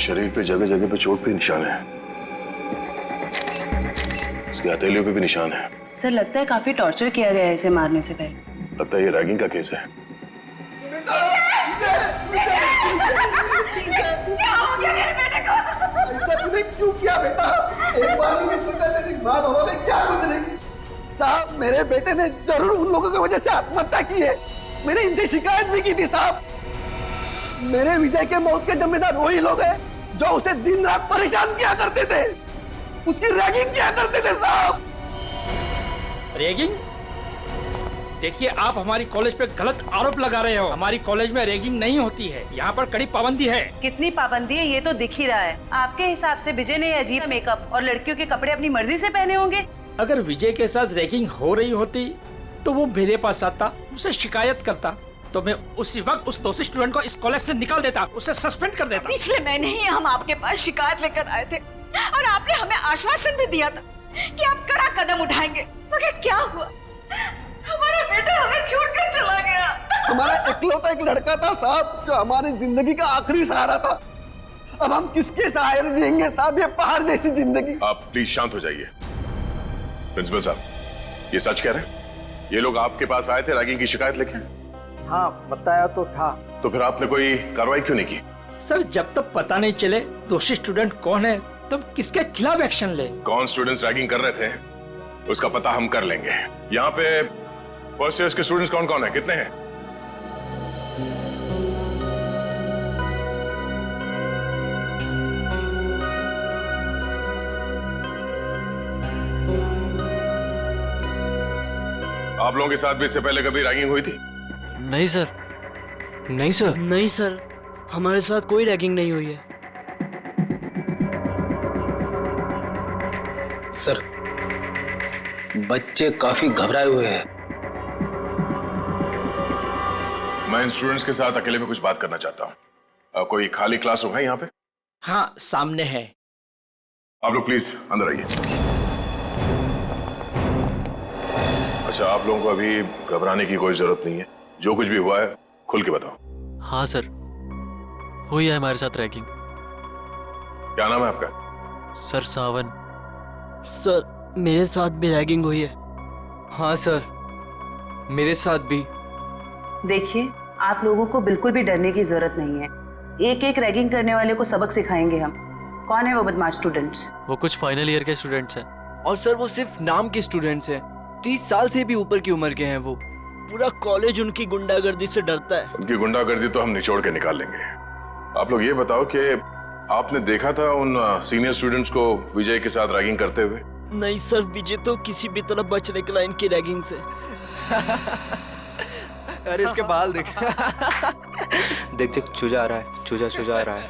शरीर पे जगह जगह पे चोट पे निशान है। इसके हथेलियों पे भी निशान है। सर लगता है काफी टॉर्चर किया गया है इसे मारने से पहले। लगता है ये रैगिंग का केस है। क्या हो गया मेरे बेटे को? ऐसा तूने क्यों किया बेटा? एक बार भी नहीं पूछा तेरी माँ बाबा में क्या गुजरेगी? साहब मेरे बेटे ने जरूर उन लोगों की वजह से आत्महत्या की है। मैंने इनसे शिकायत भी की थी साहब। मेरे विजय के मौत के जिम्मेदार वही लोग हैं जो उसे दिन रात परेशान किया करते थे, उसकी रैगिंग किया करते थे साहब। रैगिंग? देखिए आप हमारी कॉलेज पे गलत आरोप लगा रहे हो। हमारी कॉलेज में रैगिंग नहीं होती है, यहाँ पर कड़ी पाबंदी है। कितनी पाबंदी है ये तो दिख ही रहा है। आपके हिसाब से विजय ने अजीब मेकअप और लड़कियों के कपड़े अपनी मर्जी से पहने होंगे। अगर विजय के साथ रैगिंग हो रही होती तो वो मेरे पास आता, उसे शिकायत करता, तो मैं उसी वक्त उस दोषी स्टूडेंट को इस कॉलेज से निकाल देता, उसे सस्पेंड कर देता। पिछले महीने ही हम आपके पास शिकायत लेकर आए थे और आपने हमें आश्वासन भी दिया था कि आप कड़ा कदम उठाएंगे, मगर क्या हुआ? हमारा बेटा हमें छोड़कर चला गया। हमारा इकलौता एक लड़का था साहब जो हमारी जिंदगी का आखिरी सहारा था। अब हम किसके सहारे जिएंगे साहब, ये पहाड़ जैसी जिंदगी। आप प्लीज शांत हो जाइए। प्रिंसिपल साहब, ये सच कह रहे हैं? ये लोग आपके पास आए थे रैगिंग की शिकायत लेके? हाँ बताया तो था। तो फिर आपने कोई कार्रवाई क्यों नहीं की? सर जब तक पता नहीं चले दोषी स्टूडेंट कौन है तब किसके खिलाफ एक्शन ले। कौन स्टूडेंट्स रैगिंग कर रहे थे उसका पता हम कर लेंगे। यहाँ पे फर्स्ट ईयर के स्टूडेंट्स कौन कौन है, कितने हैं? आप लोगों के साथ भी इससे पहले कभी रैगिंग हुई थी? नहीं सर। नहीं सर। नहीं सर, हमारे साथ कोई रैगिंग नहीं हुई है। सर बच्चे काफी घबराए हुए हैं। मैं इन स्टूडेंट्स के साथ अकेले में कुछ बात करना चाहता हूँ। कोई खाली क्लासरूम है यहाँ पे? हाँ सामने है। आप लोग प्लीज अंदर आइए। अच्छा, आप लोगों को अभी घबराने की कोई जरूरत नहीं है। जो कुछ भी हुआ है खुल के बताओ। हाँ सर, हुई है हमारे साथ रैगिंग। क्या नाम है आपका? सर सावन। सर मेरे साथ भी रैगिंग हुई है। हाँ सर, मेरे साथ भी। देखिए आप लोगों को बिल्कुल भी डरने की जरूरत नहीं है। एक एक रैगिंग करने वाले को सबक सिखाएंगे हम। कौन है वो बदमाश स्टूडेंट्स? वो कुछ फाइनल ईयर के स्टूडेंट्स हैं। और सर वो सिर्फ नाम के स्टूडेंट्स हैं। 30 साल से भी ऊपर की उम्र के हैं वो। पूरा कॉलेज उनकी गुंडागर्दी से डरता है। उनकी गुंडागर्दी तो हम निचोड़ के निकाल लेंगे। आप लोग ये बताओ कि आपने देखा था उन सीनियर स्टूडेंट्स को विजय के साथ रैगिंग करते हुए? नहीं सर, विजय तो किसी भी तरह बच निकला इनकी रैगिंग से। अरे इसके बाल देख। देख देख चूजा आ रहा है, चूजा आ रहा है।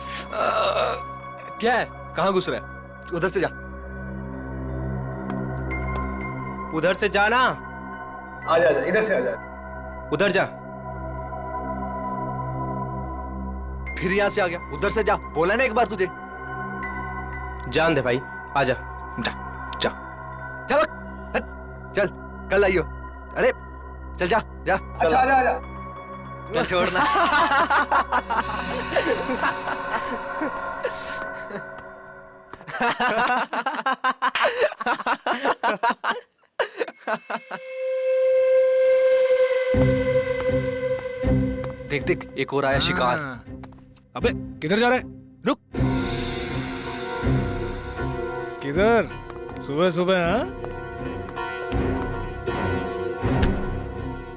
क्या है? कहाँ घुस रहा है? उधर से जा। उधर से जाना। आजा इधर से आजा। उधर जा। फिर यहाँ से आ गया। उधर से जा, बोला ना एक बार तुझे। जान दे भाई, आजा। जा जा जा, चल कल आइयो। अरे चल जा जा। अच्छा आजा आजा। चल छोड़ना। देख देख, एक और आया शिकार। अबे किधर जा रहा है? रुक। किधर? सुबह सुबह? हाँ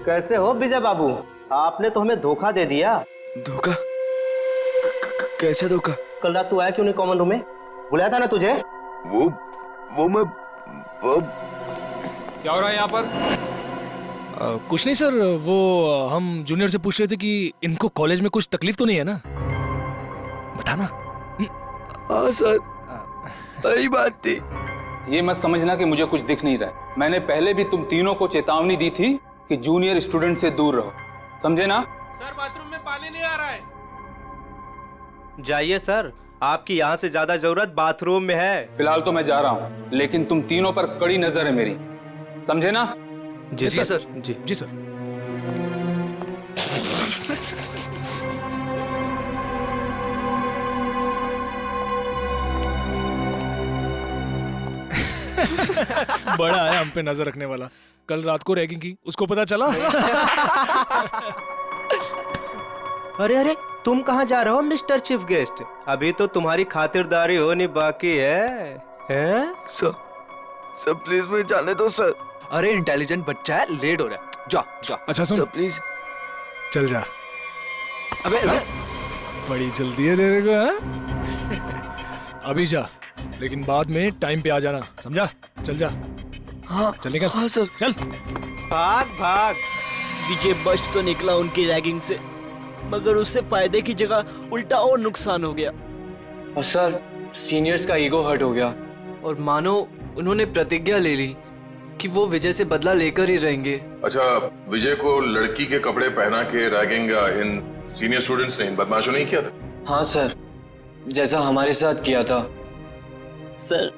कैसे हो विजय बाबू? आपने तो हमें धोखा दे दिया। धोखा? कैसे धोखा? कल रात तू आया क्यों नहीं कॉमन रूम में? बुलाया था ना तुझे? वो मैं क्या हो रहा है यहाँ पर? कुछ नहीं सर, वो हम जूनियर से पूछ रहे थे कि इनको कॉलेज में कुछ तकलीफ तो नहीं है ना? बताना। हाँ सर, सही बात थी। ये मत समझना कि मुझे कुछ दिख नहीं रहा है। मैंने पहले भी तुम तीनों को चेतावनी दी थी कि जूनियर स्टूडेंट से दूर रहो, समझे ना? सर बाथरूम में पानी नहीं आ रहा है। जाइए सर, आपकी यहाँ से ज्यादा जरूरत बाथरूम में है। फिलहाल तो मैं जा रहा हूँ, लेकिन तुम तीनों पर कड़ी नजर है मेरी, समझे ना? जी सर। जी सर। बड़ा है हम पे नजर रखने वाला। कल रात को रैगिंग की, उसको पता चला। अरे अरे, तुम कहाँ जा रहे हो मिस्टर चीफ गेस्ट? अभी तो तुम्हारी खातिरदारी होनी बाकी है, हैं? सर प्लीज मुझे जाने दो सर। अरे इंटेलिजेंट बच्चा है, लेट हो रहा है, जा जा। अच्छा सुन, सर प्लीज चल जा। अबे बड़ी जल्दी है तेरे को, हाँ? अभी जा, लेकिन बाद में टाइम पे आ जाना, समझा? चल जा। हाँ चल निकल। हाँ सर। चल। भाग भाग। विजय बच तो निकला उनकी रैगिंग से, मगर उससे फायदे की जगह उल्टा और नुकसान हो गया। और सर सीनियर्स का ईगो हर्ट हो गया, और मानो उन्होंने प्रतिज्ञा ले ली कि वो विजय से बदला लेकर ही रहेंगे। अच्छा, विजय को लड़की के कपड़े पहना के रैगिंग इन सीनियर स्टूडेंट्स ने, इन बदमाशों ने ही किया था? हाँ सर, जैसा हमारे साथ किया था। सर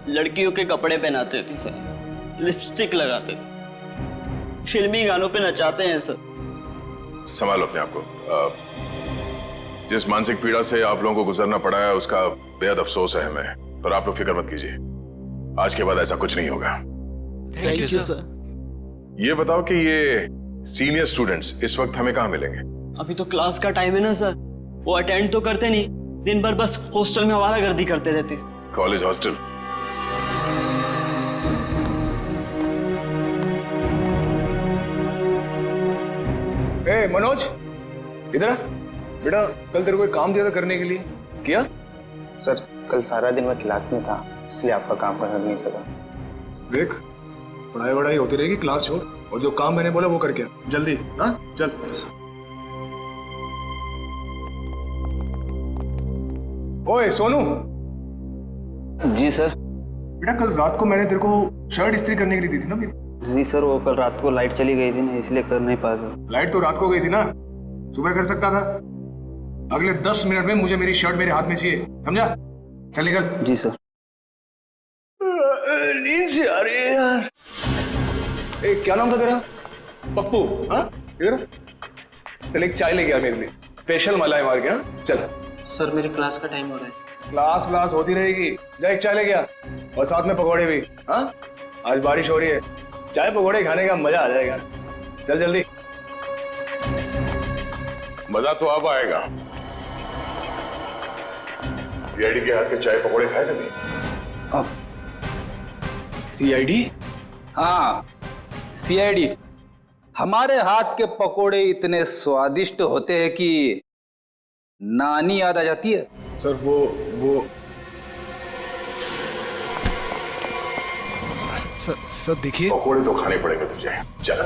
लड़कियों के कपड़े पहनाते थे सर, लिपस्टिक लगाते थे, फिल्मी गानों पे नचाते हैं सर। संभालो अपने आप को। जिस मानसिक पीड़ा से आप लोगों को गुजरना पड़ा है उसका बेहद अफसोस है हमें, पर आप लोग फिक्र मत कीजिए, आज के बाद ऐसा कुछ नहीं होगा। Thank you sir. ये बताओ कि ये सीनियर स्टूडेंट्स इस वक्त हमें कहाँ मिलेंगे? अभी तो क्लास का टाइम है ना सर, वो अटेंड तो करते नहीं, दिन भर बस हॉस्टल में आवारागर्दी करते रहते। College hostel? ए मनोज, इधर आ बेटा। कल तेरे को एक काम दिया था करने के लिए, किया? सर कल सारा दिन मैं क्लास में था, इसलिए आपका काम करने नहीं सका। देख, पढ़ाई वढ़ाई होती रहेगी, क्लास छोड़, और जो काम मैंने बोला वो करके आ, जल्दी। हाँ चल। ओए सोनू। जी सर। बेटा कल रात को मैंने तेरे को शर्ट इस्त्री करने के लिए दी थी ना मेरी? जी सर, वो कल रात को लाइट चली गई थी ना, इसलिए कर नहीं पाया सर। लाइट तो रात को गई थी ना, सुबह कर सकता था। अगले 10 मिनट में मुझे मेरी शर्ट मेरे हाथ में चाहिए, समझा? चल निकल। जी सर। नींद से आ रही है यार। ए, क्या नाम था तेरा? पप्पू? हाँ इधर चल, एक चाय लेके आ मेरे लिए, स्पेशल मलाई मार के। हाँ चल। सर मेरी क्लास का टाइम हो रहा है। क्लास होती रहेगी, जा एक चाय लेके आ, और साथ में पकौड़े भी। हाँ आज बारिश हो रही है, चाय पकौड़े खाने का मजा आ जाएगा। चल जल्दी। मजा तो अब आएगा। सीआईडी के हाथ के चाय पकौड़े खाए कभी? अब सीआईडी? हाँ सीआईडी। हमारे हाथ के पकोड़े इतने स्वादिष्ट होते हैं कि नानी याद आ जाती है। सर वो सर देखिए, पकौड़े तो खाने पड़ेंगे तुझे। चल।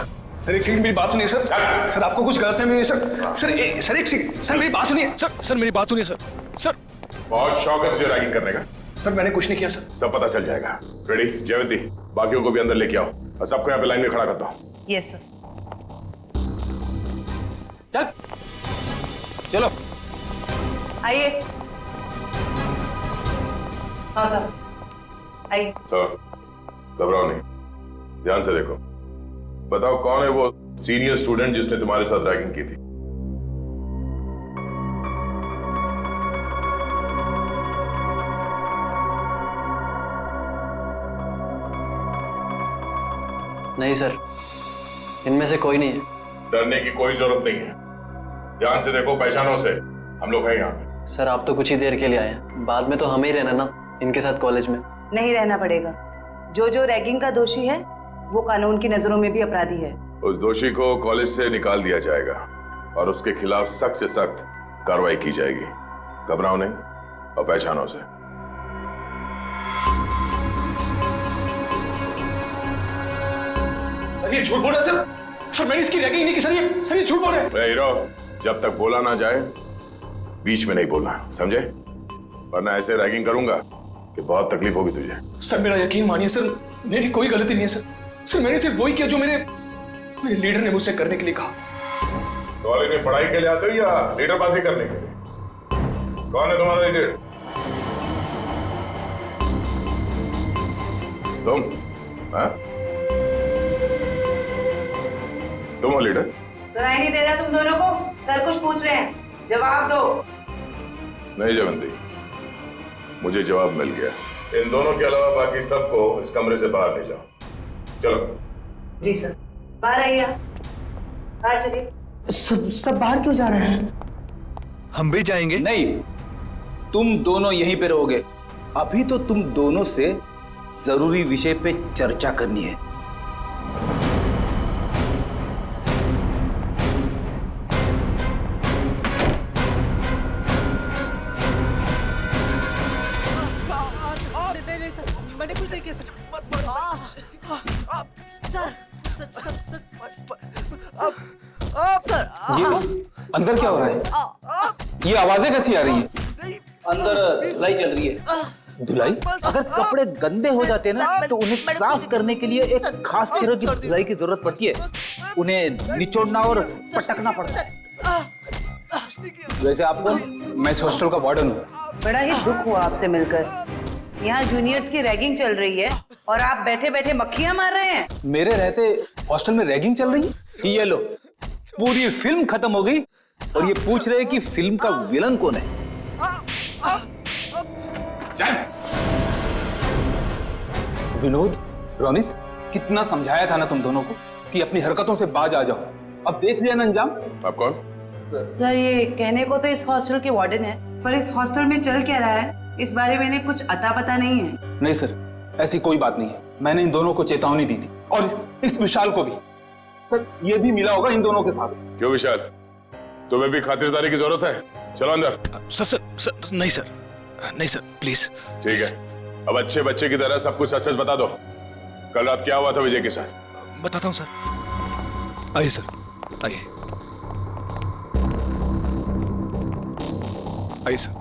सर एक सेकंड मेरी बात सुनिए सर। सर आपको कुछ गलत है सर एक सेकंड सर मेरी बात सुनिए सर मेरी बात सुनिए सर। बहुत शौक है तुझे रैगिंग करने का? सर मैंने कुछ नहीं किया सर। सब पता चल जाएगा। रेडी? जयवंती, बाकियों को भी अंदर लेके आओ और सबको यहाँ पे लाइन में खड़ा कर दो। Yes sir. चल चलो आइए। हाँ सर आइए। सर घबराओ नहीं, ध्यान से देखो। बताओ कौन है वो सीनियर स्टूडेंट जिसने तुम्हारे साथ रैगिंग की थी? नहीं सर, इनमें से कोई नहीं है। डरने की कोई जरूरत नहीं है, ध्यान से देखो, पहचानो से, हम लोग हैं यहाँ पे। सर आप तो कुछ ही देर के लिए आए हैं, बाद में तो हमें ही रहना ना इनके साथ कॉलेज में। नहीं रहना पड़ेगा। जो रैगिंग का दोषी है वो कानून की नजरों में भी अपराधी है। उस दोषी को कॉलेज से निकाल दिया जाएगा और उसके खिलाफ सख्त से सख्त कार्रवाई की जाएगी। घबराओ नहीं और पहचानो से। सर ये झूठ बोल रहे हैं सर मैंने इसकी रैगिंग नहीं की सर, ये झूठ बोल रहे हैं। हीरो, जब तक बोला ना जाए बीच में नहीं बोलना, समझे? वरना ऐसे रैगिंग करूंगा कि बहुत तकलीफ होगी तुझे। सर मेरा यकीन मानिए सर, मेरी कोई गलती नहीं है सर मैंने सिर्फ वही किया जो मेरे लीडर ने मुझसे करने के लिए कहा। कॉलेज में पढ़ाई के लिए आते हो या लीडरबाजी करने के लिए? कौन है तुम्हारा लीडर? तुम? हाँ? तुम हो लीडर? सुनाई नहीं दे रहा तुम दोनों को? सर कुछ पूछ रहे हैं, जवाब दो। नहीं जयवंती, मुझे जवाब मिल गया। इन दोनों के अलावा बाकी सबको इस कमरे से बाहर ले जाओ। चलो। जी सर। बाहर आइए आप। बाहर चलिए। सब बाहर क्यों जा रहे हैं? हम भी जाएंगे। नहीं, तुम दोनों यहीं पे रहोगे। अभी तो तुम दोनों से जरूरी विषय पे चर्चा करनी है। मैंने कुछ नहीं किया सर। ये अंदर क्या हो रहा है? ये आवाजें कैसी आ रही हैं? अंदर धुलाई चल रही है। धुलाई? अगर कपड़े गंदे हो जाते हैं ना तो उन्हें साफ करने के लिए एक खास तरह की धुलाई की जरूरत पड़ती है। उन्हें निचोड़ना और पटकना पड़ता है। वैसे आपको? मैं इस हॉस्टल का वार्डन हूँ। बड़ा ही दुख हुआ आपसे मिलकर। यहाँ जूनियर्स की रैगिंग चल रही है और आप बैठे बैठे मक्खियां मार रहे हैं। मेरे रहते हॉस्टल में रैगिंग चल रही है? ये लो, पूरी फिल्म खत्म हो गई और ये पूछ रहे हैं कि फिल्म का विलन कौन है। चल। विनोद, रोनित, कितना समझाया था ना तुम दोनों को कि अपनी हरकतों से बाज आ जाओ। अब देख लिया ना अंजाम। आप कौन? सर ये कहने को तो इस हॉस्टल के वार्डन है, पर इस हॉस्टल में चल क्या रहा है इस बारे में इन्हें कुछ अता पता नहीं है। नहीं सर, ऐसी कोई बात नहीं है। मैंने इन दोनों को चेतावनी दी थी और इस विशाल को भी। सर ये भी मिला होगा इन दोनों के साथ। क्यों विशाल, तुम्हें भी खातिरदारी की जरूरत है? चलो अंदर। सर नहीं सर, नहीं सर प्लीज। ठीक है, अब अच्छे बच्चे की तरह सब कुछ सच सच बता दो। कल रात क्या हुआ था विजय के साथ? बताता हूँ सर। आइए सर, आइए आइए सर।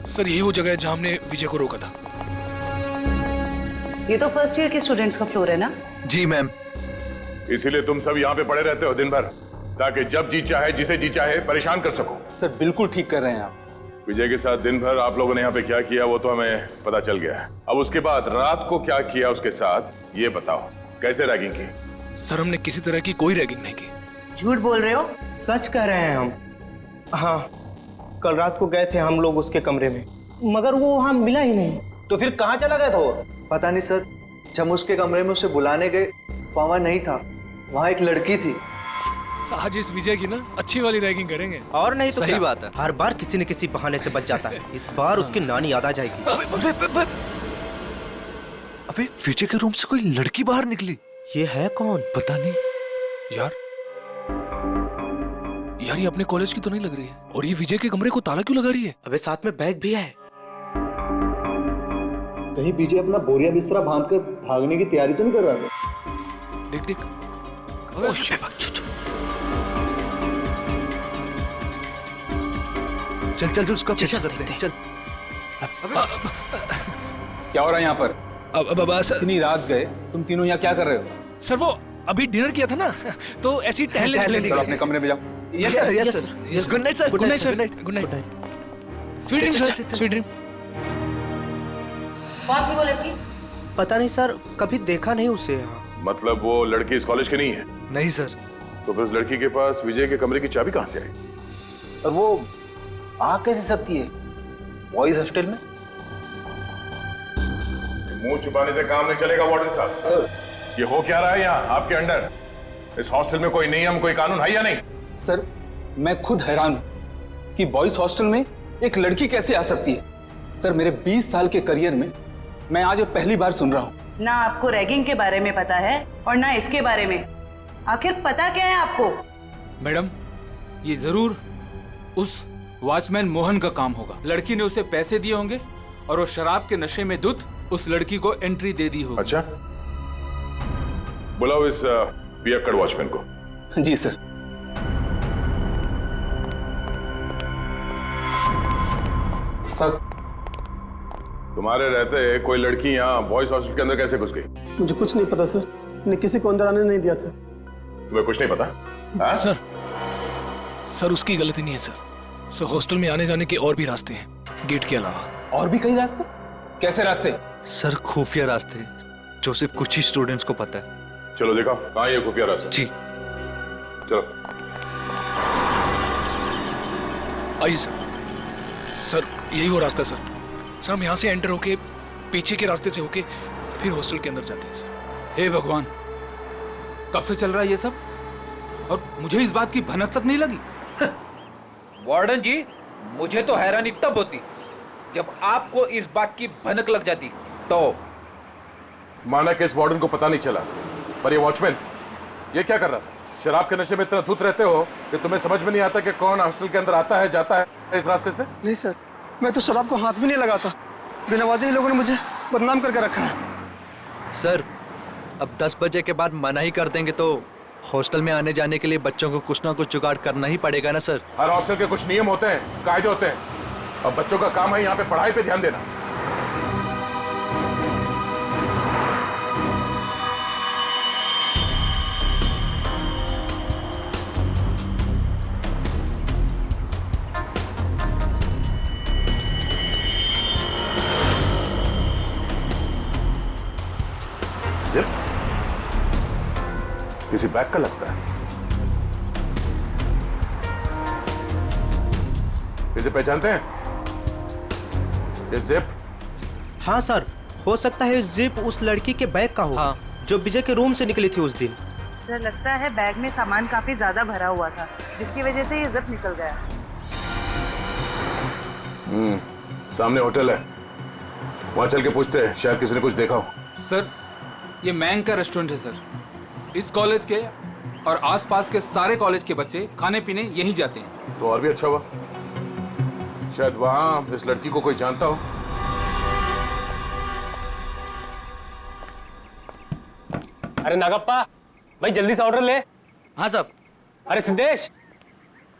सर यही वो जगह है जहाँ हमने विजय को रोका था। ये तो फर्स्ट ईयर के स्टूडेंट्स का फ्लोर है ना? जी मैम। इसीलिए तुम सब यहाँ पे पड़े रहते हो दिन भर, ताकि जब जी चाहे जिसे जी चाहे परेशान कर सको। सर बिल्कुल ठीक कर रहे हैं आप। विजय के साथ दिन भर आप लोगों ने यहाँ पे क्या किया वो तो हमें पता चल गया है। अब उसके बाद रात को क्या किया उसके साथ ये बताओ। कैसे रैगिंग की? सर हमने किसी तरह की कोई रैगिंग नहीं की। झूठ बोल रहे हो? सच कह रहे हैं हम। हाँ, कल रात को गए थे हम लोग उसके कमरे में, मगर वो वहां मिला ही नहीं। तो फिर कहाँ चला गया था वो? पता नहीं सर, जब उसके कमरे में उसे बुलाने गए वहां नहीं था। वहां एक लड़की थी। आज इस विजय की ना अच्छी वाली रैगिंग करेंगे। और नहीं तो सही क्या? बात है। हर बार किसी न किसी बहाने से बच जाता है। इस बार उसकी नानी याद आ जाएगी। अबे विजय के रूम से कोई लड़की बाहर निकली। ये है कौन? पता नहीं यार ये अपने कॉलेज की तो नहीं लग रही है। और ये विजय के कमरे को ताला क्यों लगा रही है? अबे साथ में बैग भी है। कहीं विजय अपना बोरिया बिस्तरा बांधकर भागने की तैयारी तो नहीं कर रहा है? देख देख। चल चल उसका पीछा करते हैं। चल। क्या हो रहा है यहाँ पर? अब इतनी रात गए तुम तीनों यहाँ क्या कर रहे हो? सर वो अभी डिनर किया था ना तो ऐसे ही टहलने चलो अपने कमरे में जाओ। Yes sir, yes sir. Good night sir. Good night sir. Good night. Sweet dream, sweet dream. कौन थी वो लड़की? पता नहीं सर, कभी देखा नहीं उसे यहाँ। मतलब वो लड़की इस कॉलेज की नहीं है? नहीं सर। तो फिर उस लड़की के पास विजय के कमरे की चाबी कहाँ से आई? और वो आ कैसे सकती है बॉयज हॉस्टल में? मुंह छुपाने से काम नहीं चलेगा वार्डन साहब। सर ये हो क्या रहा है यहाँ आपके अंडर? इस हॉस्टल में कोई नियम कोई कानून है या नहीं? सर मैं खुद हैरान हूं कि बॉयज हॉस्टल में एक लड़की कैसे आ सकती है। सर मेरे 20 साल के करियर में मैं आज पहली बार सुन रहा हूं। ना आपको रैगिंग के बारे में पता है और ना इसके बारे में। आखिर पता क्या है आपको? मैडम ये जरूर उस वॉचमैन मोहन का काम होगा। लड़की ने उसे पैसे दिए होंगे और वो शराब के नशे में धुत उस लड़की को एंट्री दे दी होगी। अच्छा, बुलाओ इस पियक्कड़ वॉचमैन को। जी सर। सर तुम्हारे रहते कोई लड़की यहाँ बॉयज हॉस्टल के अंदर कैसे घुस गई? मुझे कुछ नहीं पता सर, मैंने किसी को अंदर आने नहीं दिया सर। तुम्हें कुछ नहीं पता? हाँ? सर उसकी गलती नहीं है सर हॉस्टल में आने जाने के और भी रास्ते हैं गेट के अलावा। और भी कई रास्ते? कैसे रास्ते? सर खुफिया रास्ते जो सिर्फ कुछ ही स्टूडेंट्स को पता है। चलो देखो कहाँ ये खुफिया रास्ता। जी चलो। आइए सर। सर यही वो रास्ता है सर हम यहाँ से एंटर होके पीछे के रास्ते से होके फिर हॉस्टल के अंदर जाते हैं सर। हे भगवान, कब से चल रहा है ये सब और मुझे इस बात की भनक तक नहीं लगी। वार्डन जी, मुझे तो हैरानी तब होती जब आपको इस बात की भनक लग जाती। तो माना कि इस वार्डन को पता नहीं चला, पर ये वॉचमैन ये क्या कर रहा था? शराब के नशे में इतना धुत रहते हो कि तुम्हें समझ में नहीं आता कि कौन हॉस्टल के अंदर आता है जाता है इस रास्ते से? नहीं सर, मैं तो शराब को हाथ भी नहीं लगाता। बिना वजह ही लोगों ने मुझे बदनाम करके रखा है। सर, अब 10 बजे के बाद मना ही कर देंगे तो हॉस्टल में आने जाने के लिए बच्चों को कुछ ना कुछ जुगाड़ करना ही पड़ेगा ना सर। हर हॉस्टल के कुछ नियम होते हैं, कायदे होते हैं। अब बच्चों का काम है यहाँ पे पढ़ाई पे ध्यान देना। जिप किसी बैग का लगता है। इसे पहचानते हैं? ये जिप? हाँ सर, हो सकता है जिप उस लड़की के बैग का हो। हाँ। जो विजय के रूम से निकली थी उस दिन। सर लगता है बैग में सामान काफी ज्यादा भरा हुआ था, जिसकी वजह से ये जिप निकल गया। सामने होटल है, वहां चल के पूछते हैं, शायद किसी ने कुछ देखा हो। सर, ये मैंग का रेस्टोरेंट है सर। इस कॉलेज के और आसपास के सारे कॉलेज के बच्चे खाने पीने यहीं जाते हैं। तो और भी अच्छा हुआ, शायद वहां इस लड़की को कोई जानता हो। अरे नागप्पा भाई, जल्दी से ऑर्डर ले। हाँ साहब। अरे सिद्धेश,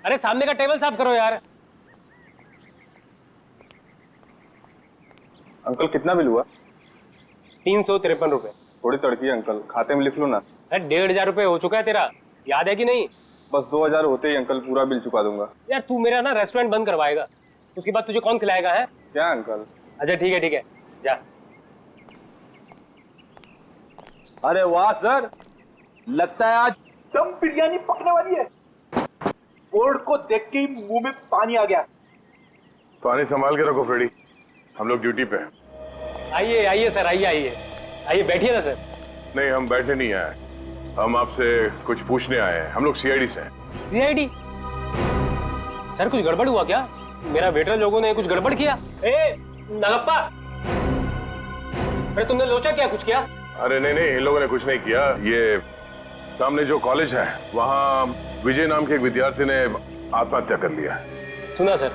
अरे सामने का टेबल साफ करो यार। अंकल कितना बिल हुआ? 353 रुपए। थोड़ी तड़की है अंकल, खाते में लिख लो ना। अरे 1500 रुपए हो चुका है तेरा, याद है कि नहीं? बस 2000 होते ही अंकल पूरा बिल चुका दूंगा। यार तू मेरा ना रेस्टोरेंट बंद करवाएगा, उसके बाद तुझे कौन खिलाएगा है? क्या अंकल? अच्छा ठीक है जा। अरे वाह सर, लगता है आज दम बिरयानी पकने वाली है। बोर्ड को देख के ही मुंह में पानी आ गया। पानी संभाल के रखो फ्रेडी, हम लोग ड्यूटी पे हैं। आइए सर, आइए बैठिए ना सर। नहीं, हम बैठने नहीं आए, हम आपसे कुछ पूछने आए हैं। हम लोग सीआईडी से हैं। सीआईडी? सर कुछ गड़बड़ हुआ क्या? मेरा वेटर लोगों ने कुछ गड़बड़ किया? ए नागप्पा, अरे तुमने लोचा क्या, कुछ किया? अरे नहीं, इन लोगों ने कुछ नहीं किया। ये सामने जो कॉलेज है वहाँ विजय नाम के एक विद्यार्थी ने आत्महत्या कर लिया। सुना सर,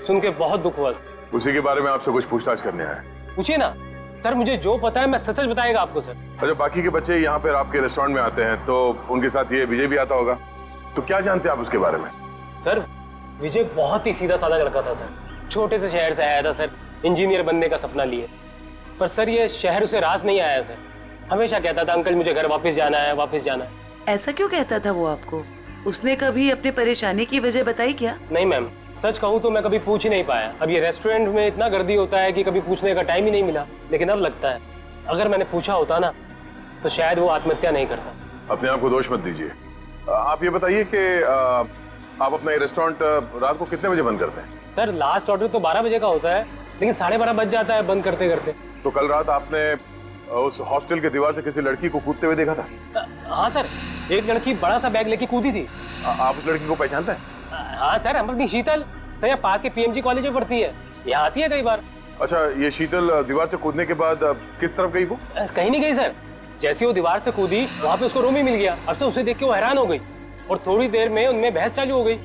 सुन के बहुत दुख हुआ। उसी के बारे में आपसे कुछ पूछताछ करने आए। पूछिए ना सर, मुझे जो पता है मैं सच बताएगा आपको सर। अच्छा, बाकी के बच्चे यहाँ पर आपके रेस्टोरेंट में आते हैं तो उनके साथ ये विजय भी आता होगा, तो क्या जानते हैं आप उसके बारे में? सर विजय बहुत ही सीधा साधा लड़का था सर, छोटे से शहर से आया था सर, इंजीनियर बनने का सपना लिए। पर सर ये शहर उसे रास नहीं आया सर, हमेशा कहता था अंकल मुझे घर वापस जाना है। ऐसा क्यों कहता था वो आपको? उसने कभी अपनी परेशानी की वजह बताई क्या? नहीं मैम, सच कहूँ तो मैं कभी पूछ ही नहीं पाया। अब ये रेस्टोरेंट में इतना गर्दी होता है कि कभी पूछने का टाइम ही नहीं मिला। लेकिन अब लगता है अगर मैंने पूछा होता ना तो शायद वो आत्महत्या नहीं करता। अपने आप को दोष मत दीजिए। आप ये बताइए कि आप अपना ये रेस्टोरेंट रात को कितने बजे बंद करते हैं? सर लास्ट ऑर्डर तो 12 बजे का होता है, लेकिन 12:30 बज जाता है बंद करते करते। तो कल रात आपने उस हॉस्टल के दीवार से किसी लड़की को कूदते हुए देखा था? हाँ सर, एक लड़की बड़ा सा बैग लेके कूदी थी। आप उस लड़की को पहचानते हैं? हाँ सर, हम अपनी शीतल सर यहाँ पास के पीएमजी कॉलेज में पढ़ती है, यहाँ आती है कई बार। अच्छा, ये शीतल दीवार से कूदने के बाद किस तरफ गई वो? कहीं नहीं गई सर, जैसे वो दीवार से कूदी वहाँ पे उसको रूम ही मिल गया। अब से उसे देख के वो हैरान हो गई और थोड़ी देर में उनमें बहस चालू हो गई।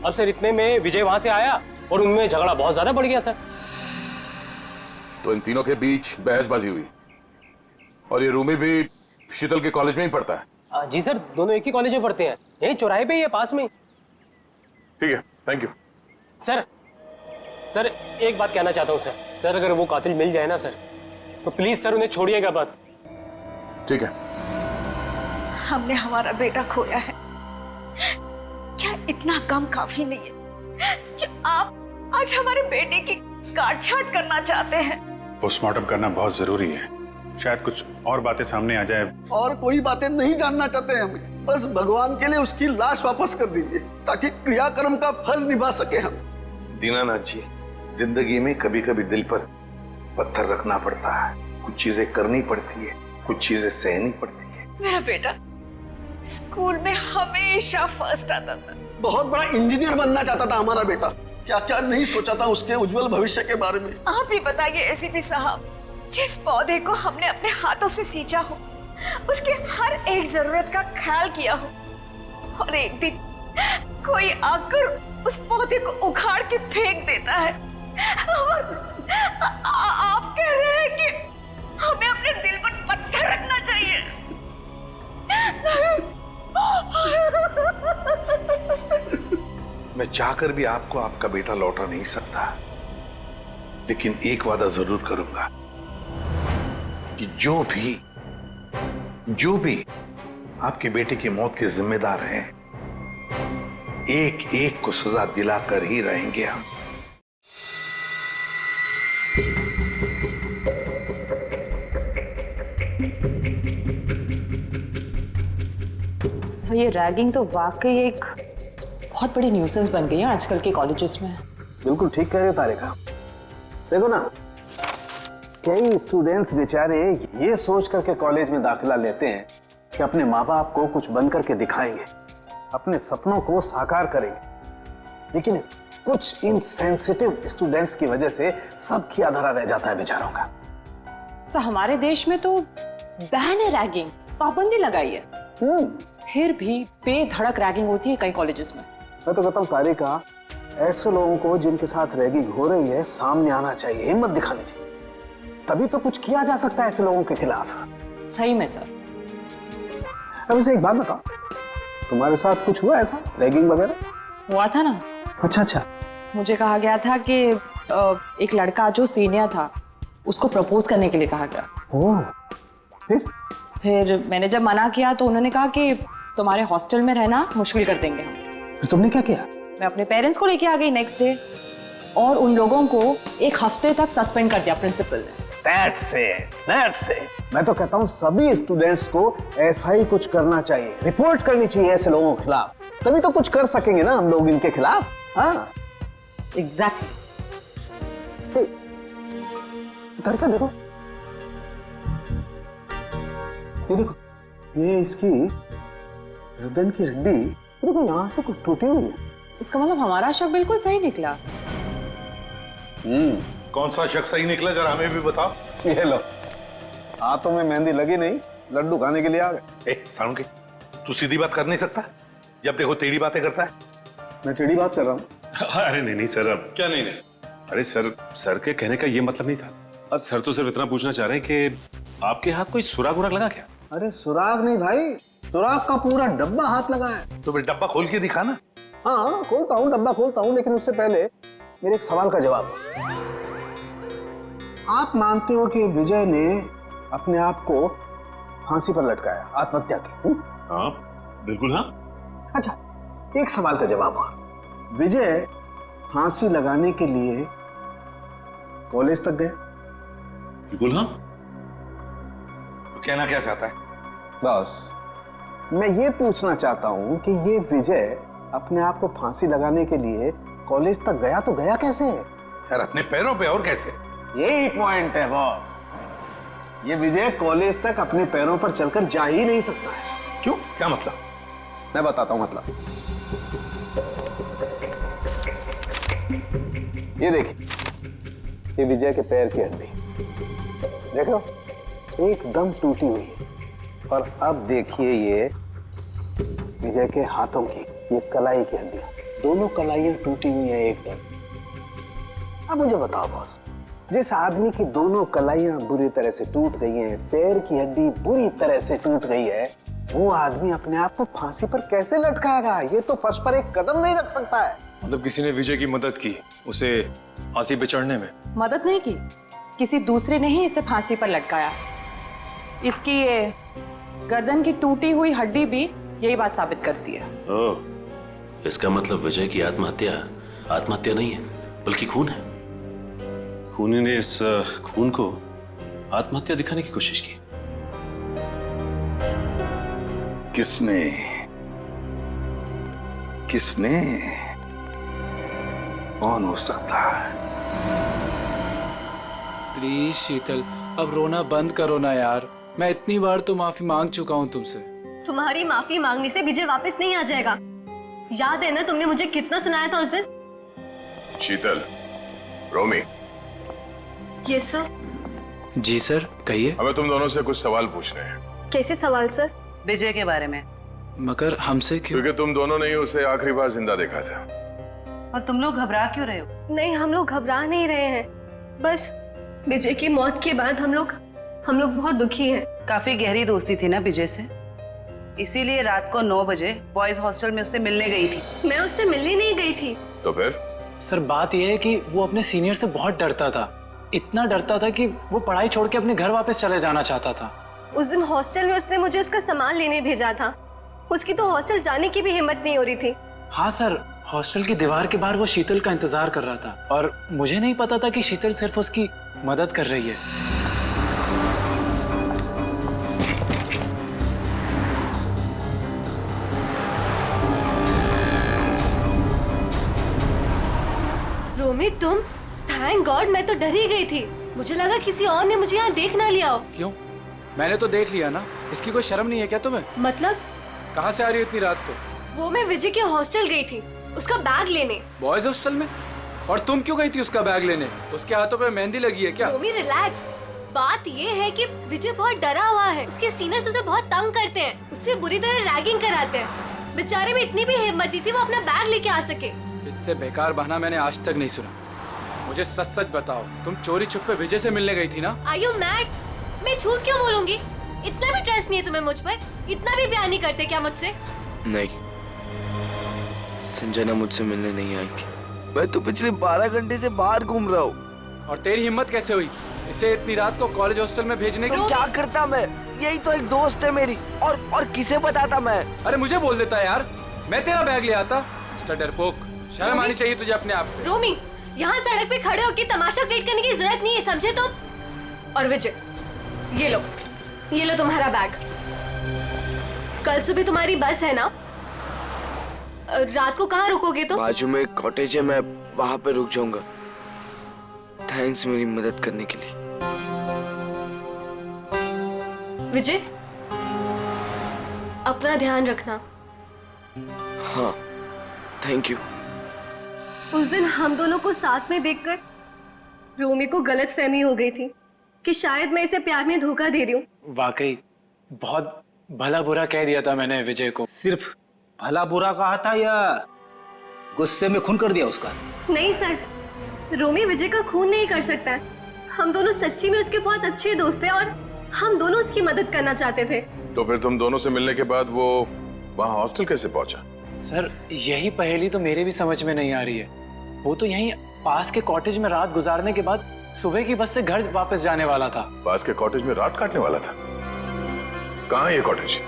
अब सर इतने में विजय वहाँ से आया और उनमें झगड़ा बहुत ज्यादा बढ़ गया सर। तो इन तीनों के बीच बहसबाजी हुई और ये रूमी भी शीतल के कॉलेज में ही पढ़ता है? जी सर, दोनों एक ही कॉलेज में पढ़ते हैं, यही चौराहे पे ही है, पास में। ठीक है, थैंक यू। सर एक बात कहना चाहता हूँ सर, अगर वो कातिल मिल जाए ना सर तो प्लीज सर उन्हें छोड़िएगा मत। ठीक है। हमने हमारा बेटा खोया है, क्या इतना कम काफी नहीं है जो आप आज हमारे बेटे की काट छाट करना चाहते हैं? पोस्टमार्टम करना बहुत जरूरी है, शायद कुछ और बातें सामने आ जाए। और कोई बातें नहीं जानना चाहते हमें, बस भगवान के लिए उसकी लाश वापस कर दीजिए ताकि क्रियाकर्म का फर्ज निभा सके हम। दीनानाथ जी, जिंदगी में कभी कभी दिल पर पत्थर रखना पड़ता है, कुछ चीजें करनी पड़ती है, कुछ चीजें सहनी पड़ती है। मेरा बेटा स्कूल में हमेशा फर्स्ट आता था। बहुत बड़ा इंजीनियर बनना चाहता था हमारा बेटा। क्या क्या नहीं सोचा था उसके उज्जवल भविष्य के बारे में। आप ही बताइए एसीपी साहब, जिस पौधे को हमने अपने हाथों से सींचा हो, उसके हर एक जरूरत का ख्याल किया हो, और एक दिन कोई आकर उस पौधे को उखाड़ के फेंक देता है, और आप कह रहे हैं कि हमें अपने दिल पर पत्थर रखना चाहिए। मैं चाहकर भी आपको आपका बेटा लौटा नहीं सकता, लेकिन एक वादा जरूर करूंगा कि जो भी आपके बेटे की मौत के जिम्मेदार हैं, एक एक को सजा दिलाकर ही रहेंगे हम। सर, ये रैगिंग तो वाकई एक बहुत बड़ी न्यूसेंस बन गई है आजकल के कॉलेजेस में। बिल्कुल ठीक कह रहे हो तारिका। देखो ना, कई स्टूडेंट्स बेचारे ये सोच करके कॉलेज में दाखिला लेते हैं कि अपने माँ बाप को कुछ बन करके दिखाएंगे, अपने सपनों को साकार करेंगे, लेकिन कुछ इनसेंसिटिव स्टूडेंट्स की वजह से सब किया धरा रह जाता है बेचारों का। सर, हमारे देश में तो बैन है रैगिंग, पाबंदी लगाई है, फिर भी बेधड़क रैगिंग होती है कई कॉलेजेस में। मैं तो कहता हूँ तारिका, ऐसे लोगों को जिनके साथ रैगिंग हो रही है सामने आना चाहिए, हिम्मत दिखानी चाहिए, तभी तो कुछ किया जा सकता है ऐसे लोगों के खिलाफ। सही में सर। अब वैसे एक बात बताओ, तुम्हारे साथ कुछ हुआ ऐसा रैगिंग वगैरह? हुआ था ना। अच्छा। मुझे कहा गया था कि एक लड़का जो सीनियर था उसको प्रपोज करने के लिए कहा गया। ओह, फिर मैंने जब मना किया तो उन्होंने कहा कि तुम्हारे हॉस्टल में रहना मुश्किल कर देंगे हम। फिर तुमने क्या किया? मैं अपने पेरेंट्स को लेके आ गई नेक्स्ट डे, और उन लोगों को एक हफ्ते तक सस्पेंड कर दिया प्रिंसिपल ने। That's it. मैं तो कहता हूँ सभी स्टूडेंट्स को ऐसा ही कुछ करना चाहिए, रिपोर्ट करनी चाहिए ऐसे लोगों के खिलाफ, तभी तो कुछ कर सकेंगे ना हम लोग इनके खिलाफ। हाँ, एग्जैक्टली। तारिका देखो, ये देखो, ये इसकी गर्दन की हड्डी देखो, यहाँ से कुछ टूटी हुई है। इसका मतलब हमारा शक बिल्कुल सही निकला। कौन सा शक सही निकला, जरा हमें भी बताओ। ये लो, हाथों में मेहंदी लगी नहीं, लड्डू खाने के लिए आ गए। सालुंके, तू सीधी बात कर नहीं सकता, जब देखो टेढ़ी बातें करता है। मैं टेढ़ी बात कर रहा हूँ? अरे नहीं सर, अब क्या नहीं? अरे सर के कहने का ये मतलब नहीं था। अब सर तो सिर्फ इतना पूछना चाह रहे हैं कि आपके हाथ कोई सुराग उराग लगा क्या? अरे सुराग नहीं भाई, सुराग का पूरा डब्बा हाथ लगा है। तो फिर डब्बा खोल के दिखा ना। हाँ, खोलता हूँ, डब्बा खोलता हूँ, लेकिन उससे पहले मेरे एक सवाल का जवाब। आप मानते हो कि विजय ने अपने आप को फांसी पर लटकाया, आत्महत्या की? हाँ, बिल्कुल हाँ। अच्छा, एक सवाल का जवाब और, विजय फांसी लगाने के लिए कॉलेज तक गए? बिल्कुल हाँ। तो कहना क्या चाहता है? बस मैं ये पूछना चाहता हूं कि ये विजय अपने आप को फांसी लगाने के लिए कॉलेज तक गया तो गया कैसे? यार अपने पैरों पे, और कैसे? यही पॉइंट है बॉस, ये विजय कॉलेज तक अपने पैरों पर चलकर जा ही नहीं सकता है। क्यों, क्या मतलब? मैं बताता हूं मतलब। ये देखिए, ये विजय के पैर की हड्डी देख लो, एकदम टूटी हुई है। और अब देखिए ये विजय के हाथों की, ये कलाई की हड्डियां, दोनों कलाइयां टूटी हुई हैं एकदम। अब मुझे बताओ बॉस, जिस आदमी की दोनों कलाइयां बुरी तरह से टूट गई हैं, पैर की हड्डी बुरी तरह से टूट गई है, वो आदमी अपने आप को फांसी पर कैसे लटकाएगा? ये तो फर्श पर एक कदम नहीं रख सकता है। मतलब किसी ने विजय की मदद की उसे फांसी पे चढ़ने में? मदद नहीं की, किसी दूसरे ने ही इसे फांसी पर लटकाया। इसकी ये गर्दन की टूटी हुई हड्डी भी यही बात साबित करती है। ओह, इसका मतलब विजय की आत्महत्या नहीं है, बल्कि खून है। खूनी ने इस खून को आत्महत्या दिखाने की कोशिश की। किसने? कौन हो सकता है? प्लीज शीतल, अब रोना बंद करो ना यार। मैं इतनी बार तो माफी मांग चुका हूँ तुमसे। तुम्हारी माफी मांगने से विजय वापस नहीं आ जाएगा। याद है ना तुमने मुझे कितना सुनाया था उस दिन? शीतल, रोमी। Yes sir. जी सर, कहिए। हमें तुम दोनों से कुछ सवाल पूछने हैं। कैसे सवाल सर? विजय के बारे में। मगर हमसे क्यों? क्योंकि तुम दोनों ने ही उसे आखिरी बार जिंदा देखा था। और तुम लोग घबरा क्यों रहे हो? नहीं, हम लोग घबरा नहीं रहे हैं, बस विजय की मौत के बाद हम लोग बहुत दुखी हैं। काफी गहरी दोस्ती थी ना विजय से, इसीलिए रात को 9 बजे बॉयज हॉस्टल में उससे मिलने गई थी। मैं उससे मिलने नहीं गई थी। तो फिर? सर बात यह है कि वो अपने सीनियर से बहुत डरता था, इतना डरता था कि वो पढ़ाई छोड़ के अपने घर वापस चले जाना चाहता था। उस दिन हॉस्टल में उसने मुझे उसका सामान लेने भेजा था। उसकी तो हॉस्टल जाने की भी हिम्मत नहीं हो रही थी। हाँ सर, हॉस्टल की दीवार के बाहर वो शीतल का इंतजार कर रहा था और मुझे नहीं पता था कि शीतल सिर्फ उसकी मदद कर रही है। रोमी, तुम? थैंक गॉड, मैं तो डर ही गई थी। मुझे लगा किसी और ने मुझे यहाँ देख ना लिया हो। क्यों? मैंने तो देख लिया ना। इसकी कोई शर्म नहीं है क्या तुम्हें? मतलब? कहाँ से आ रही हो इतनी रात को? वो मैं विजय के हॉस्टल गई थी, उसका बैग लेने। बॉयज हॉस्टल में? और तुम क्यों गई थी उसका बैग लेने? उसके हाथों पे मेहंदी लगी है क्या? रोमी रिलैक्स। बात ये है कि विजय बहुत डरा हुआ है। उसके सीनियर्स उसे बहुत तंग करते हैं, उससे बुरी तरह रैगिंग कराते हैं। बेचारे में इतनी भी हिम्मत दी थी वो अपना बैग लेके आ सके। इससे बेकार बहाना मैंने आज तक नहीं सुना। मुझे सच सच बताओ, तुम चोरी छुपे विजय से मिलने गई थी ना? Are you mad? मैं झूठ क्यों बोलूंगी? इतना भी ट्रस्ट नहीं है तुम्हें मुझ पर? इतना भी प्यार नहीं करते क्या मुझसे? नहीं, संजना मुझसे मिलने नहीं आई थी। मैं तो पिछले 12 घंटे से बाहर घूम रहा हूँ। और तेरी हिम्मत कैसे हुई इसे इतनी रात को कॉलेज हॉस्टल में भेजने की? तो क्या करता मैं? यही तो एक दोस्त है मेरी। और किसे बताता मैं? अरे मुझे बोल देता यार, मैं तेरा बैग ले आता। मिस्टर डरपोक, शर्म आनी चाहिए तुझे अपने आप पे। रोमी, यहाँ सड़क पे खड़े होकर तमाशा क्रिएट करने की जरूरत नहीं है, समझे तुम? और विजय, ये लो तुम्हारा बैग। कल सुबह तुम्हारी बस है ना? रात को कहाँ रुकोगे तुम? बाजू में एक कॉटेज है, मैं वहाँ पे रुक जाऊंगा। थैंक्स मेरी मदद करने के लिए। विजय, अपना ध्यान रखना। हाँ, थैंक यू। उस दिन हम दोनों को साथ में देखकर रोमी को गलतफहमी हो गई थी कि शायद मैं इसे प्यार में धोखा दे रही हूँ। वाकई बहुत भला बुरा कह दिया था मैंने विजय को। सिर्फ भला बुरा कहा था या गुस्से में खून कर दिया उसका? नहीं सर, रोमी विजय का खून नहीं कर सकता है। हम दोनों सच्ची में उसके बहुत अच्छे दोस्त हैं और हम दोनों उसकी मदद करना चाहते थे। तो फिर तुम दोनों से मिलने के बाद वो वहाँ हॉस्टल कैसे पहुंचा? सर यही पहेली तो मेरे भी समझ में नहीं आ रही है। वो तो यहीं पास के कॉटेज में रात गुजारने के बाद सुबह की बस से घर वापस जाने वाला था। पास के कॉटेज में रात काटने वाला था? कहाँ है ये कॉटेज?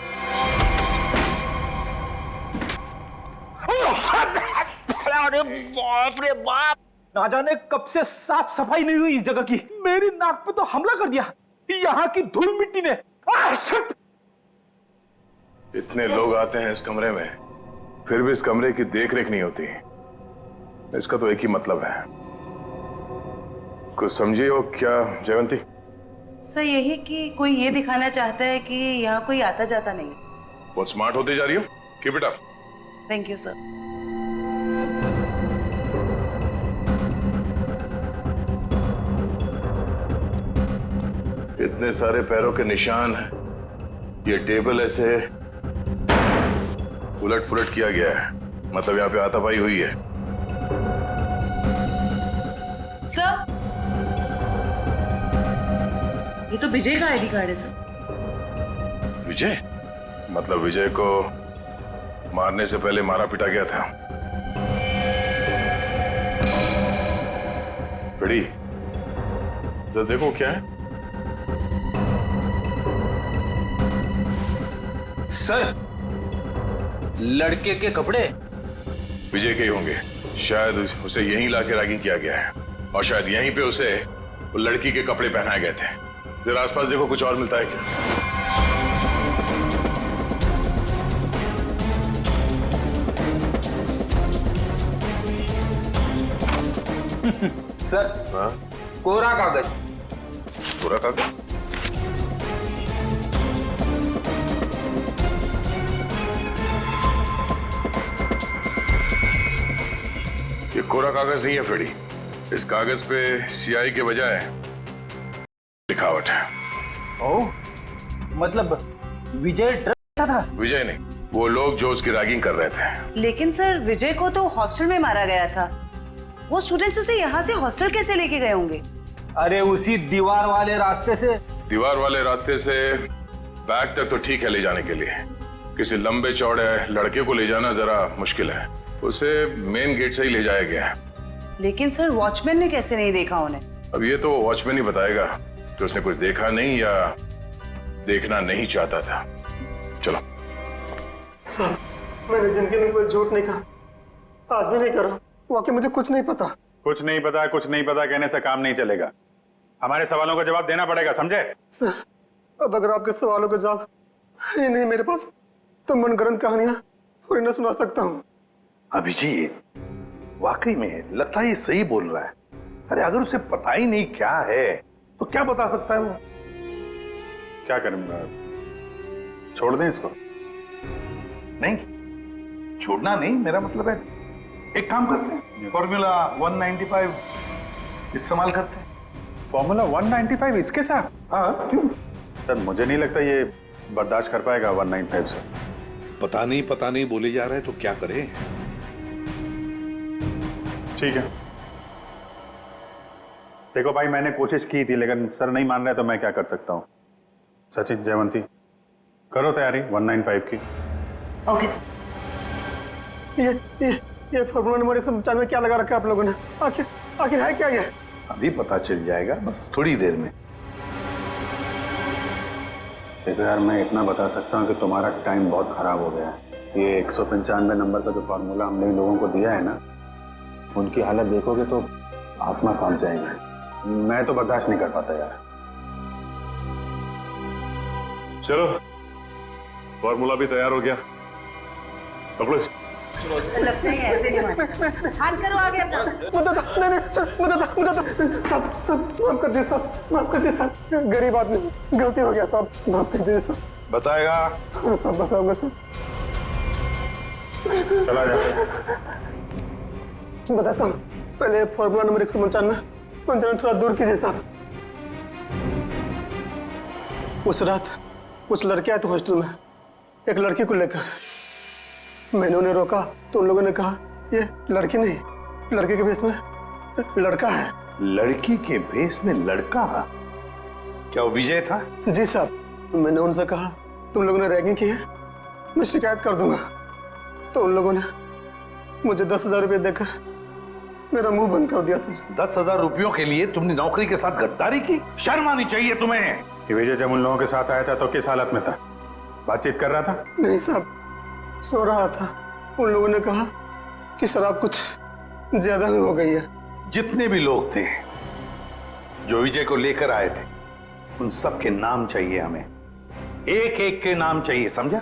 अरे बाप रे बाप, ना जाने कब से साफ सफाई नहीं हुई इस जगह की। मेरी नाक पे तो हमला कर दिया यहाँ की धूल मिट्टी ने। इतने लोग आते हैं इस कमरे में, फिर भी इस कमरे की देख रेख नहीं होती। इसका तो एक ही मतलब है। कुछ समझिए हो क्या जयवंती? सर यही कि कोई ये दिखाना चाहता है कि यहाँ कोई आता जाता नहीं। बहुत स्मार्ट होती जा रही हो। Keep it up. Thank you sir. इतने सारे पैरों के निशान हैं। ये टेबल ऐसे उलट पुलट किया गया है, मतलब यहाँ पे हाथापाई हुई है। सर ये तो विजय का आईडी कार्ड है सर। विजय? मतलब विजय को मारने से पहले मारा पिटा गया था। बड़ी तो देखो क्या है। सर, लड़के के कपड़े विजय के ही होंगे। शायद उसे यहीं लाके रैगिंग किया गया है और शायद यहीं पे उसे वो लड़की के कपड़े पहनाए गए थे। जरा आसपास देखो, कुछ और मिलता है क्या? सर, कोरा कागज पूरा कागज? ये कोरा कागज नहीं है फेडी। इस कागज पे सीआई के बजाय लिखावट है। ओह, मतलब विजय डरता था? विजय नहीं, वो लोग जो उसकी रैगिंग कर रहे थे। लेकिन सर विजय को तो हॉस्टल में मारा गया था। वो स्टूडेंट्स उसे यहाँ से हॉस्टल कैसे लेके गए होंगे? अरे उसी दीवार वाले रास्ते से। दीवार वाले रास्ते से बैग तक तो ठीक है ले जाने के लिए, किसी लंबे चौड़े लड़के को ले जाना जरा मुश्किल है। उसे मेन गेट से ही ले जाया गया है। लेकिन सर वॉचमैन ने कैसे नहीं देखा उन्हें? अब ये तो वॉचमैन ही बताएगा कि उसने कुछ देखा नहीं या देखना नहीं चाहता था। चलो। सर, मैंने जिंदगी में कोई झूठ नहीं कहा, आज भी नहीं करा। वाकई मुझे कुछ नहीं पता। कुछ नहीं पता कहने से काम नहीं चलेगा। हमारे सवालों का जवाब देना पड़ेगा, समझे? सर, अब अगर आपके सवालों का जवाब ही नहीं मेरे पास, तो मनगढ़ंत कहानियां थोड़ी ना सुना सकता हूँ। अभिजीत, वाकई में लगता है ये सही बोल रहा है। अरे अगर उसे पता ही नहीं क्या है तो क्या बता सकता है वो? क्या करूंगा? छोड़ दें इसको? नहीं, छोड़ना नहीं, मेरा मतलब है एक काम करते हैं, फॉर्मूला 195 इस्तेमाल करते हैं। फॉर्मूला 195 इसके साथ? हाँ, क्यों? सर मुझे नहीं लगता ये बर्दाश्त कर पाएगा 195 से। पता नहीं बोले जा रहे हैं तो क्या करें? ठीक है, देखो भाई, मैंने कोशिश की थी लेकिन सर नहीं मान रहे तो मैं क्या कर सकता हूँ। सचिन, जयवंती, करो तैयारी 195 की। Okay sir. ये फॉर्मूला नंबर 195 में क्या लगा रखा है आप लोगों ने? आखिर है क्या ये? अभी पता चल जाएगा, बस थोड़ी देर में। देखो यार, मैं इतना बता सकता हूँ कि तुम्हारा टाइम बहुत खराब हो गया है। ये 195 नंबर का जो फॉर्मूला हमने इन लोगों को दिया है ना, उनकी हालत देखोगे तो आत्मा कांप जाएगी। मैं तो बर्दाश्त नहीं कर पाता यार। चलो, फॉर्मूला भी तैयार हो गया। पकड़ो इसे। लगता है ऐसे नहीं मानता। हाथ करो आगे अपना। सब माफ कर दे साहब, गरीब आदमी, गलती हो गया साहब, माफ कर दे साहब। बताएगा? हाँ सब बताऊंगा साहब। चला जा। बताता हूँ, पहले फॉर्मूला नंबर 195 थोड़ा दूर कीजिए साहब। उस रात कुछ लड़के आए थे हॉस्टल में एक लड़की को लेकर। मैंने उन्हें रोका तो उन लोगों ने कहा ये लड़की नहीं, लड़के के भेष में लड़का है। लड़की के भेष में लड़का? क्या वो विजय था? जी साहब। मैंने उनसे कहा तुम लोगों ने रैगिंग की है, मैं शिकायत कर दूंगा। तो उन लोगों ने मुझे 10,000 रुपये देकर मेरा मुंह बंद कर दिया सर। 10,000 रुपयों के लिए तुमने नौकरी के साथ गद्दारी की? शर्म आनी चाहिए तुम्हें। ये विजय जब उन लोगों के साथ आया था तो किस हालत में था? बातचीत कर रहा था? नहीं साहब, सो रहा था। उन लोगों ने कहा कि शराब कुछ ज्यादा ही हो गई है। जितने भी लोग थे जो विजय को लेकर आए थे, उन सब के नाम चाहिए हमें, एक एक के नाम चाहिए, समझा?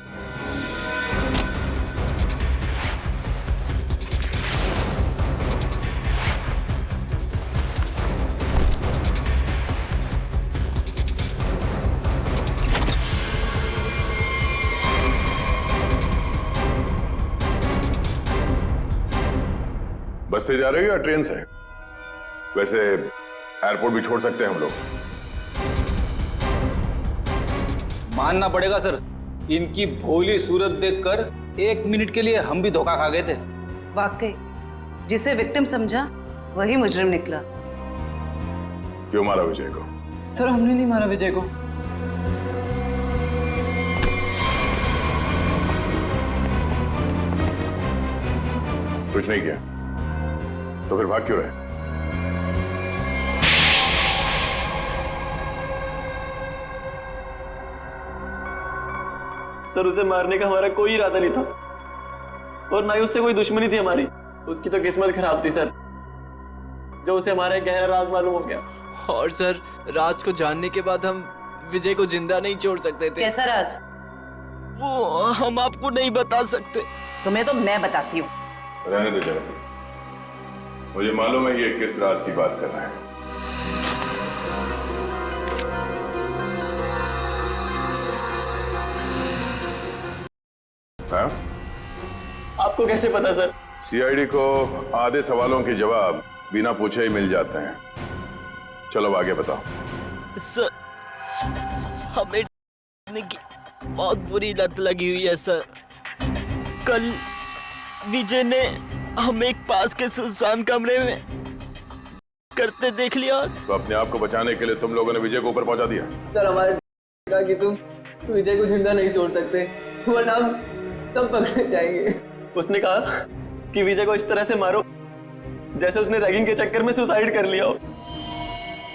बस से जा रहे हो या ट्रेन से? वैसे एयरपोर्ट भी छोड़ सकते हैं हम लोग। मानना पड़ेगा सर, इनकी भोली सूरत देखकर 1 मिनट के लिए हम भी धोखा खा गए थे। वाकई जिसे विक्टिम समझा वही मुजरिम निकला। क्यों मारा विजय को? सर हमने नहीं मारा विजय को। कुछ नहीं किया तो फिर भाग क्यों रहे? सर उसे मारने का हमारा कोई इरादा नहीं था और ना ही उससे कोई दुश्मनी थी हमारी। उसकी तो किस्मत खराब थी सर, जो उसे हमारा एक गहरा राज मालूम हो गया। और सर राज को जानने के बाद हम विजय को जिंदा नहीं छोड़ सकते थे। कैसा राज? वो हम आपको नहीं बता सकते। तुम्हें तो मैं बताती हूँ। रहने दो जरा, मुझे मालूम है ये किस राज की बात कर रहा है। आपको कैसे पता सर? सीआईडी को आधे सवालों के जवाब बिना पूछे ही मिल जाते हैं। चलो आगे बताओ। सर हमें की बहुत बुरी लत लगी हुई है सर। कल विजय ने हमें एक पास के सुनसान कमरे में करते देख लिया। तो अपने आप को बचाने के लिए तुम लोगों ने विजय को ऊपर पहुंचा दिया। सर हमारे कहा कि तुम विजय को जिंदा नहीं छोड़ सकते, वरना हम तब पकड़े जाएंगे। उसने कहा कि विजय को इस तरह से मारो जैसे उसने रैगिंग के चक्कर में सुसाइड कर लिया हो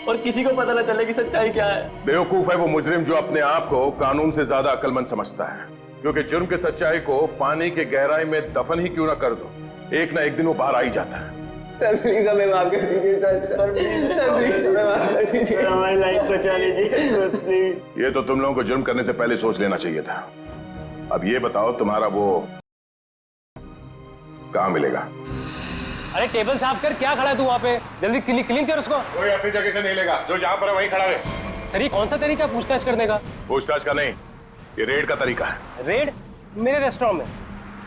और किसी को पता न चले कि सच्चाई क्या है। बेवकूफ है वो मुजरिम जो अपने आप को कानून से ज्यादा अक्लमंद समझता है, क्योंकि जुर्म की सच्चाई को पानी के गहराई में दफन ही क्यों ना कर दो, एक ना एक दिन वो बाहर आ ही जाता है। सर प्लीज हमें माफ कर दीजिए सर। सर प्लीज हमें माफ कर दीजिए, हमारी लाइफ बचा लीजिए सर प्लीज। ये तो तुम लोगों को जुर्म करने से पहले सोच लेना चाहिए था। अब ये बताओ तुम्हारा वो कहाँ मिलेगा? अरे टेबल साफ कर, क्या खड़ा है तू वहाँ पे? जल्दी क्लीन कर उसको। कोई अपनी जगह से नहीं लेगा, जो जहाँ पर है वहीं खड़ा रहे। सर ये कौन सा तरीका है पूछताछ करने का? पूछताछ का नहीं, ये रेड का तरीका है। रेड मेरे रेस्टोरेंट में?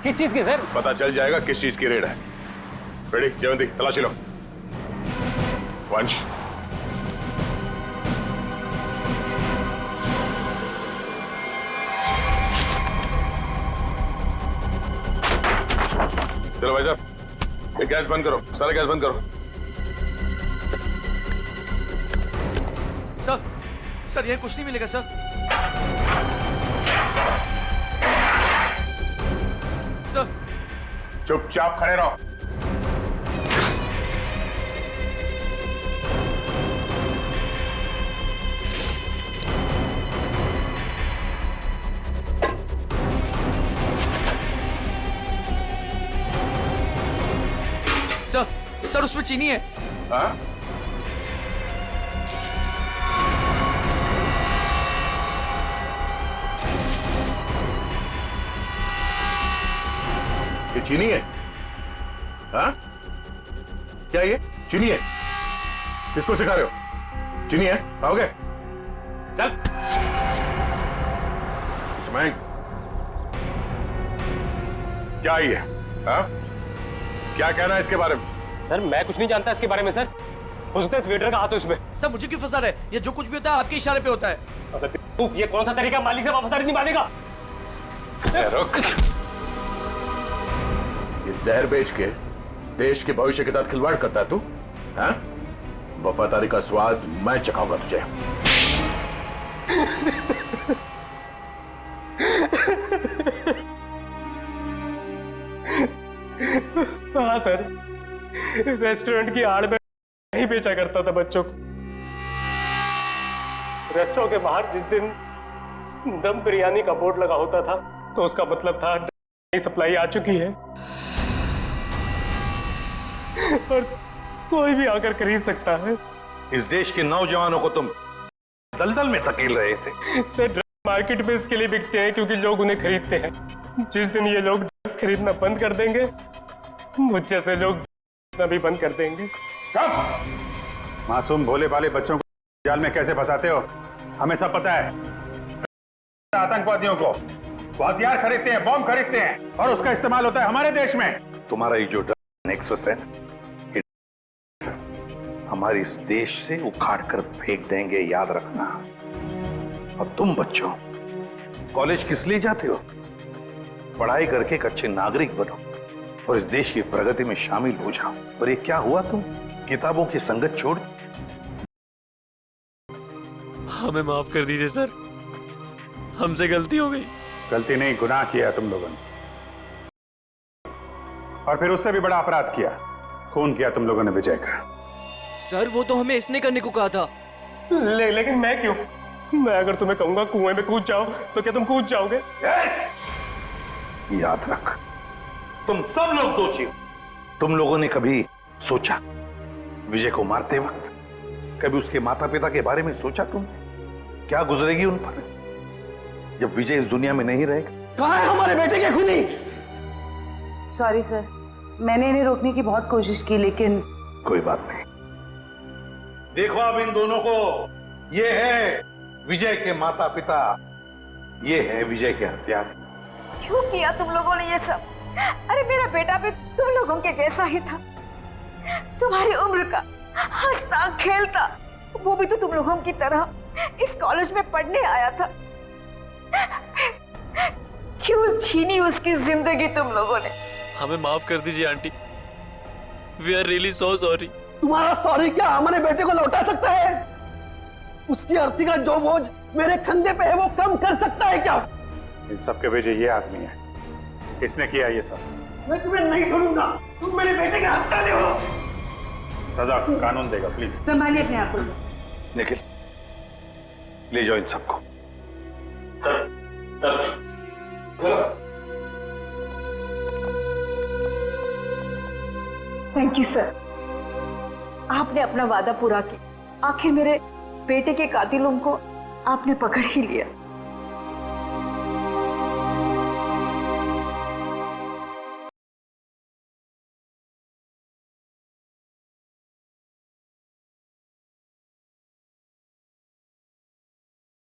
किस चीज की सर? पता चल जाएगा किस चीज की रेड है। रेडी जयवंती, तलाशी लो। वंश चलो भाई साहब, ये गैस बंद करो, सारा गैस बंद करो। सर ये कुछ नहीं मिलेगा सर। सर चुपचाप खड़े रहो। सर उसमें चीनी है। हाँ? ये चीनी है? हाँ? क्या ये चीनी है? किसको सिखा रहे हो? चीनी है? खाओगे? चल। इसमें क्या ये? हाँ? क्या कहना है इसके बारे में? सर मैं कुछ नहीं जानता इसके बारे में सर। हो सकता है इस वेटर का हाथ हो इसमें। सर मुझे क्यों फंसा रहे? ये जो कुछ भी होता है आपके इशारे पे होता है। अबे ये कौन सा तरीका माली से वफादारी निभाने का? रुक। ये जहर बेच के देश के भविष्य के साथ खिलवाड़ करता है तू? हाँ? वफादारी का स्वाद मैं चखाऊंगा तुझे। हाँ सर, रेस्टोरेंट की आड़ में नहीं बेचा करता था बच्चों को। रेस्टोरेंट के बाहर जिस दिन दम बिरयानी का बोर्ड लगा होता था तो उसका मतलब था नई सप्लाई आ चुकी है और कोई भी आकर खरीद सकता है। इस देश के नौजवानों को तुम दलदल में धकेल रहे थे। सर ड्रग्स मार्केट में इसके लिए बिकते हैं क्योंकि लोग उन्हें खरीदते हैं। जिस दिन ये लोग ड्रग्स खरीदना बंद कर देंगे, मुझ जैसे लोग बेचना भी बंद कर देंगे। कब? मासूम भोले भाले बच्चों को जाल में कैसे फंसाते हो हमें सब पता है। आतंकवादियों को वो हथियार खरीदते हैं, बॉम्ब खरीदते हैं और उसका इस्तेमाल होता है हमारे देश में। तुम्हारा ये जो नेक्सस है हमारे इस देश से उखाड़ कर फेंक देंगे, याद रखना। और तुम बच्चों कॉलेज किस लिए जाते हो? पढ़ाई करके एक अच्छे नागरिक बनो और इस देश की प्रगति में शामिल हो जाओ। और ये क्या हुआ, तुम किताबों की संगत छोड़? हमें माफ कर दीजिए सर, हमसे गलती हो गई। गलती नहीं, गुनाह किया तुम लोगों ने, और फिर उससे भी बड़ा अपराध किया, खून किया तुम लोगों ने विजय का। सर वो तो हमें इसने करने को कहा था। लेकिन मैं क्यों? मैं अगर तुम्हें कहूंगा कुएं में कूद जाओ तो क्या तुम कूद जाओगे? याद रख, तुम सब लोग दोषी हो। तुम लोगों ने कभी सोचा विजय को मारते वक्त, कभी उसके माता पिता के बारे में सोचा तुम क्या गुजरेगी उन पर जब विजय इस दुनिया में नहीं रहेगा? कहाँ है हमारे बेटे के खूनी? सॉरी सर, मैंने इन्हें रोकने की बहुत कोशिश की लेकिन कोई बात नहीं। देखो अब इन दोनों को, ये है विजय के माता पिता, ये है विजय के हत्यारे। क्यों किया तुम लोगों ने ये सब? अरे मेरा बेटा भी तुम लोगों के जैसा ही था, तुम्हारी उम्र का, हंसता खेलता। वो भी तो तुम लोगों की तरह इस कॉलेज में पढ़ने आया था। क्यों छीनी उसकी जिंदगी तुम लोगों ने? हमें माफ कर दीजिए aunty. We are really so sorry. तुम्हारा सॉरी क्या हमारे बेटे को लौटा सकता है? उसकी अर्थी का जो बोझ मेरे कंधे पे है वो कम कर सकता है क्या? इन सब के वजह ये आदमी है। किसने किया ये सब? मैं तुम्हें नहीं छोड़ूंगा। तुम मेरे बेटे के हत्यारे हो। सजा कानून देगा, प्लीज संभालिए अपने आप को। निखिल, ले जाओ इन सबको। थैंक यू सर, आपने अपना वादा पूरा किया। आखिर मेरे बेटे के कातिलों को आपने पकड़ ही लिया।